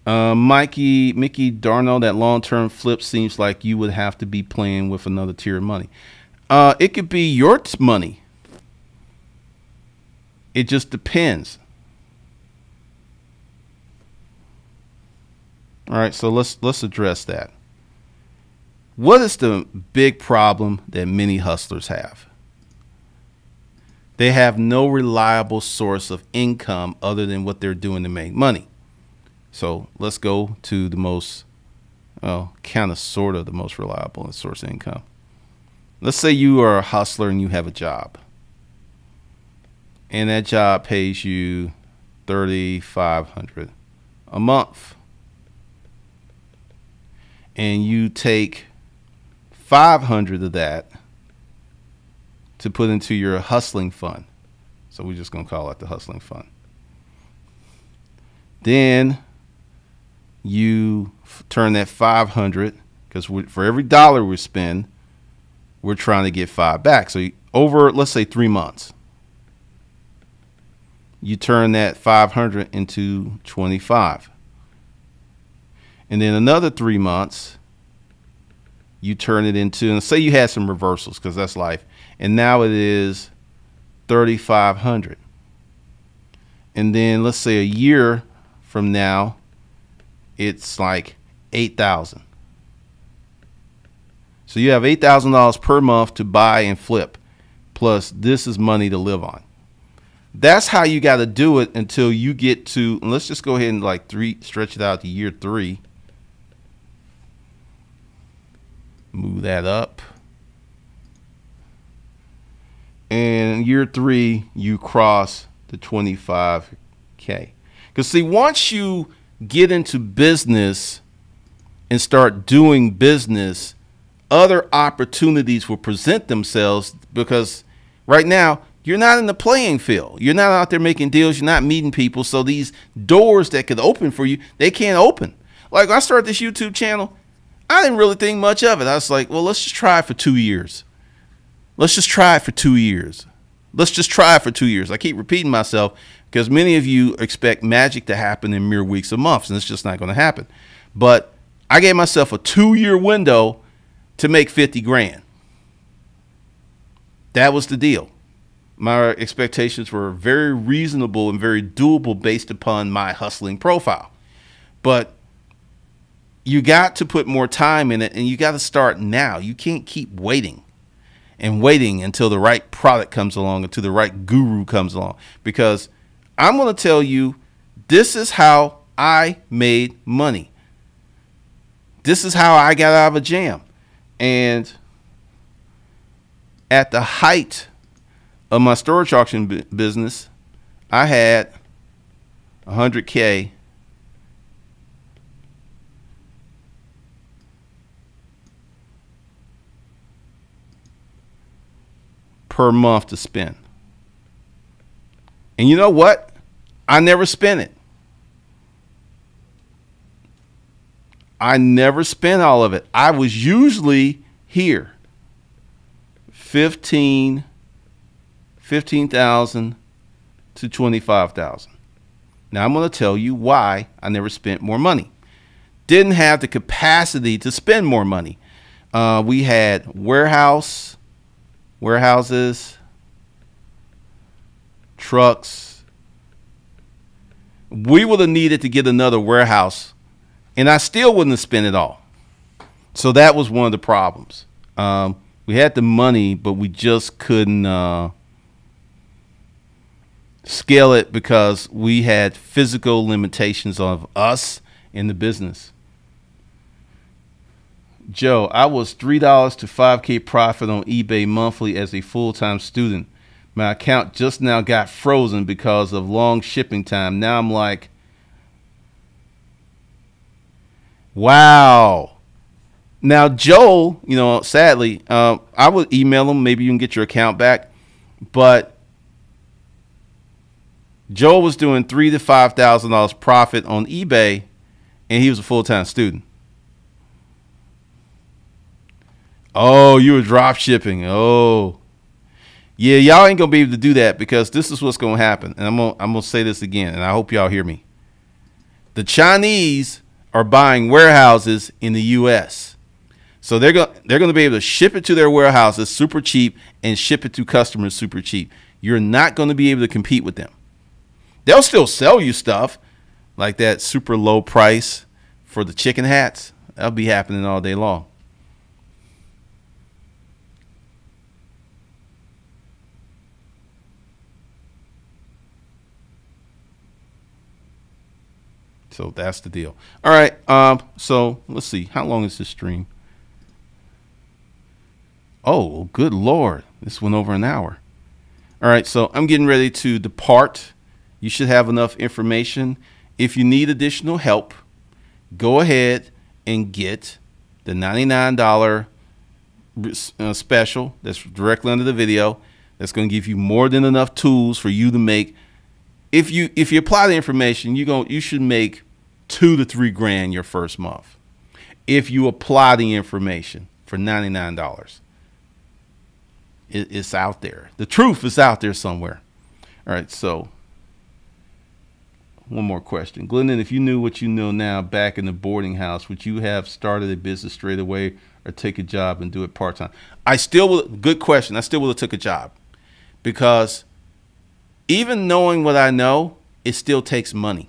[SPEAKER 1] Mickey Darno, that long-term flip seems like you would have to be playing with another tier of money. It could be your money. It just depends. All right, so let's address that. What is the big problem that many hustlers have? They have no reliable source of income other than what they're doing to make money. So let's go to the most, well, kind of sort of the most reliable source of income. Let's say you are a hustler and you have a job. And that job pays you $3,500 a month. And you take 500 of that to put into your hustling fund. So we're just going to call it the hustling fund. Then you turn that 500, because for every dollar we spend, we're trying to get 5 back. So over, let's say 3 months, you turn that 500 into 25. And then another 3 months, you turn it into, and say you had some reversals, because that's life, and now it is 3,500. And then let's say a year from now, it's like 8,000. So you have $8,000 per month to buy and flip, plus this is money to live on. That's how you got to do it until you get to, and let's just go ahead and like stretch it out to year 3. Move that up. And year 3, you cross the 25K. Because see, once you get into business and start doing business, other opportunities will present themselves, because right now you're not in the playing field. You're not out there making deals. You're not meeting people. So these doors that could open for you, they can't open. Like I started this YouTube channel, I didn't really think much of it. I was like, well, let's just try it for 2 years. Let's just try it for 2 years. Let's just try it for 2 years. I keep repeating myself because many of you expect magic to happen in mere weeks or months, and it's just not going to happen. But I gave myself a 2-year window to make 50 grand. That was the deal. My expectations were very reasonable and very doable based upon my hustling profile. But you got to put more time in it, and you got to start now. You can't keep waiting and waiting until the right product comes along, until the right guru comes along. Because I'm going to tell you, this is how I made money. This is how I got out of a jam. And at the height of my storage auction business, I had 100K per month to spend. And you know what? I never spent it. I never spent all of it. I was usually here. 15,000 to 25,000. Now I'm going to tell you why I never spent more money. Didn't have the capacity to spend more money. We had warehouses, trucks. We would have needed to get another warehouse, and I still wouldn't have spent it all. So that was one of the problems. We had the money, but we just couldn't scale it because we had physical limitations of us in the business. Joe, I was $3 to 5K profit on eBay monthly as a full-time student. My account just now got frozen because of long shipping time. Now I'm like, wow. Now, Joel, you know, sadly, I would email him. Maybe you can get your account back. But Joel was doing $3,000 to $5,000 profit on eBay, and he was a full-time student. Oh, you were drop shipping. Oh, yeah, y'all ain't gonna be able to do that, because this is what's gonna happen. And I'm gonna say this again, and I hope y'all hear me. The Chinese are buying warehouses in the U.S. So they're gonna be able to ship it to their warehouses super cheap and ship it to customers super cheap. You're not gonna be able to compete with them. They'll still sell you stuff like that super low price for the chicken hats. That'll be happening all day long. So that's the deal. All right. So let's see. How long is this stream? Oh, good Lord. This went over an hour. All right. So I'm getting ready to depart. You should have enough information. If you need additional help, go ahead and get the $99 special that's directly under the video. That's going to give you more than enough tools for you to make. If you apply the information, you should make $2 to $3 grand your first month. If you apply the information for $99, it's out there. The truth is out there somewhere. All right. So one more question, Glendon. If you knew what you know now back in the boarding house, would you have started a business straight away or take a job and do it part time? Good question. I still would have took a job, because even knowing what I know, it still takes money.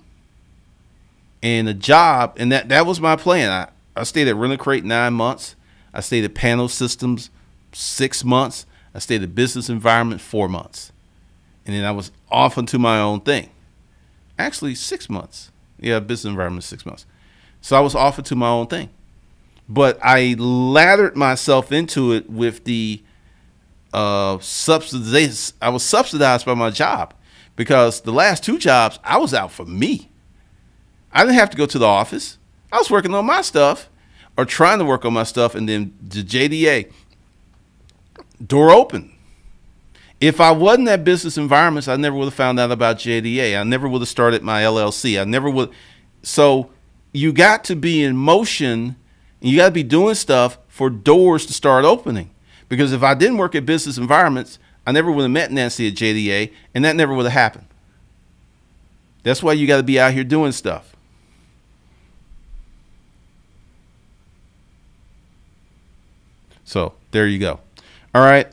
[SPEAKER 1] And a job, and that was my plan. I stayed at Rent-A-Crate 9 months. I stayed at Panel Systems 6 months. I stayed at Business Environment 4 months. And then I was off into my own thing. Actually, 6 months. Yeah, Business Environment 6 months. So I was off into my own thing. But I lathered myself into it with the subsidization. I was subsidized by my job, because the last 2 jobs I was out for me. I didn't have to go to the office. I was working on my stuff, or trying to work on my stuff, and then the JDA door open. If I wasn't at Business Environments, I never would have found out about JDA. I never would have started my LLC. I never would. So you got to be in motion, and you got to be doing stuff for doors to start opening. Because if I didn't work at Business Environments, I never would have met Nancy at JDA, and that never would have happened. That's why you got to be out here doing stuff. So there you go. All right.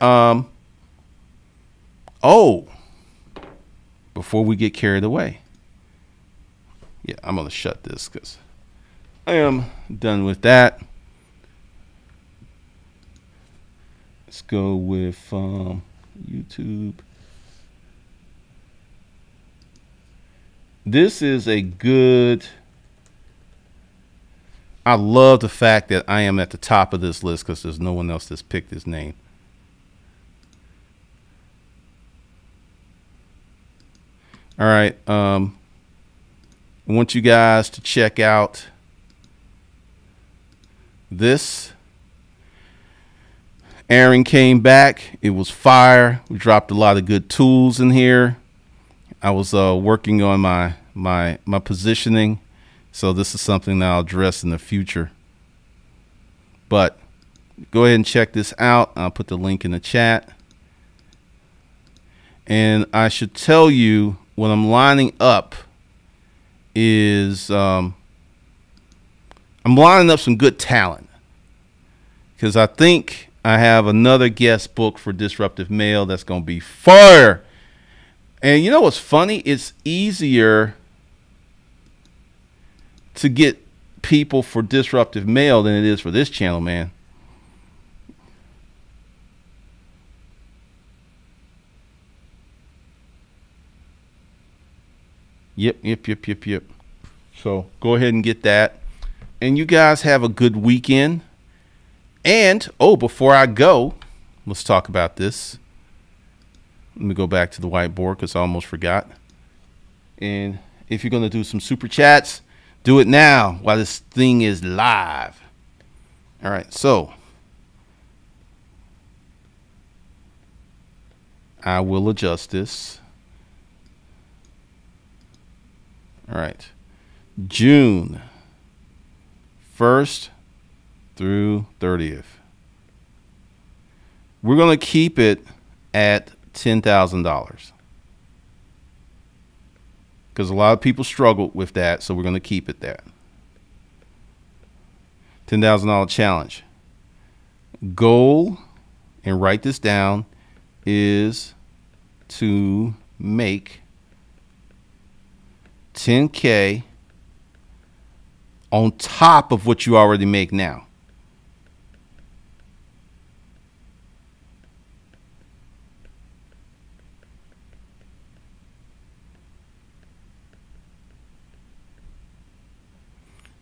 [SPEAKER 1] Oh, before we get carried away. Yeah, I'm going to shut this because I am done with that. Let's go with YouTube. This is a good. I love the fact that I am at the top of this list because there's no one else that's picked his name. All right. I want you guys to check out this. Aaron came back. It was fire. We dropped a lot of good tools in here. I was working on my positioning. So this is something that I'll address in the future. But go ahead and check this out. I'll put the link in the chat. And I should tell you what I'm lining up is I'm lining up some good talent, because I think I have another guest book for Disruptive Mail that's going to be fire. And you know what's funny? It's easier to get people for Disruptive Mail than it is for this channel, man. Yep. So go ahead and get that. And you guys have a good weekend. And, oh, before I go, let's talk about this. Let me go back to the whiteboard because I almost forgot. And if you're going to do some super chats, do it now while this thing is live. All right, so I will adjust this. All right. June 1st through 30th. We're going to keep it at $10,000 because a lot of people struggled with that, so we're going to keep it there. $10,000 challenge. Goal, and write this down, is to make $10K on top of what you already make now.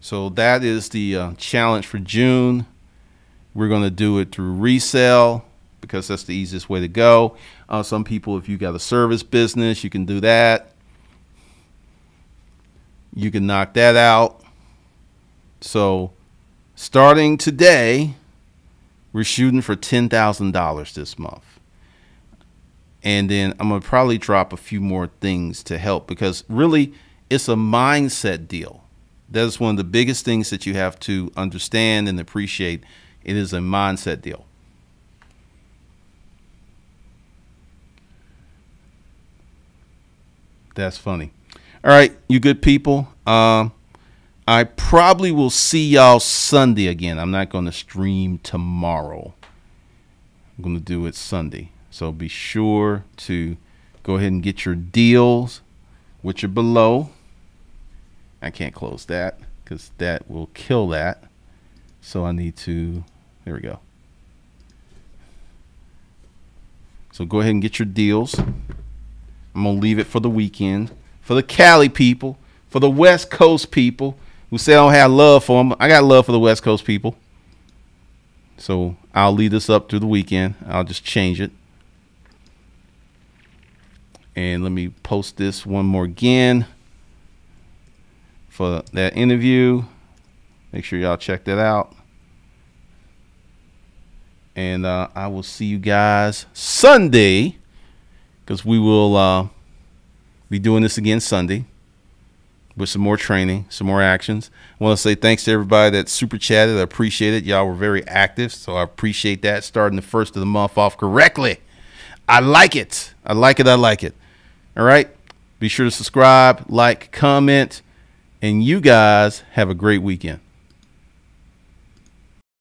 [SPEAKER 1] So that is the challenge for June. We're going to do it through Resale because that's the easiest way to go. Some people, if you got a service business, you can do that. You can knock that out. So starting today, we're shooting for $10,000 this month. And then I'm going to probably drop a few more things to help because really it's a mindset deal. That is one of the biggest things that you have to understand and appreciate. It is a mindset deal. That's funny. All right, you good people. I probably will see y'all Sunday again. I'm not going to stream tomorrow. I'm going to do it Sunday. So be sure to go ahead and get your deals, which are below. I can't close that because that will kill that. So I need to, there we go. So go ahead and get your deals. I'm going to leave it for the weekend. For the Cali people, for the West Coast people who say I don't have love for them, I got love for the West Coast people. So I'll leave this up through the weekend. I'll just change it. And let me post this one more again for that interview. Make sure y'all check that out. And I will see you guys Sunday because we will be doing this again Sunday with some more training, some more actions. I want to say thanks to everybody that super chatted. I appreciate it. Y'all were very active, so I appreciate that. Starting the first of the month off correctly. I like it. I like it. I like it. All right. Be sure to subscribe, like, comment, and you guys have a great weekend.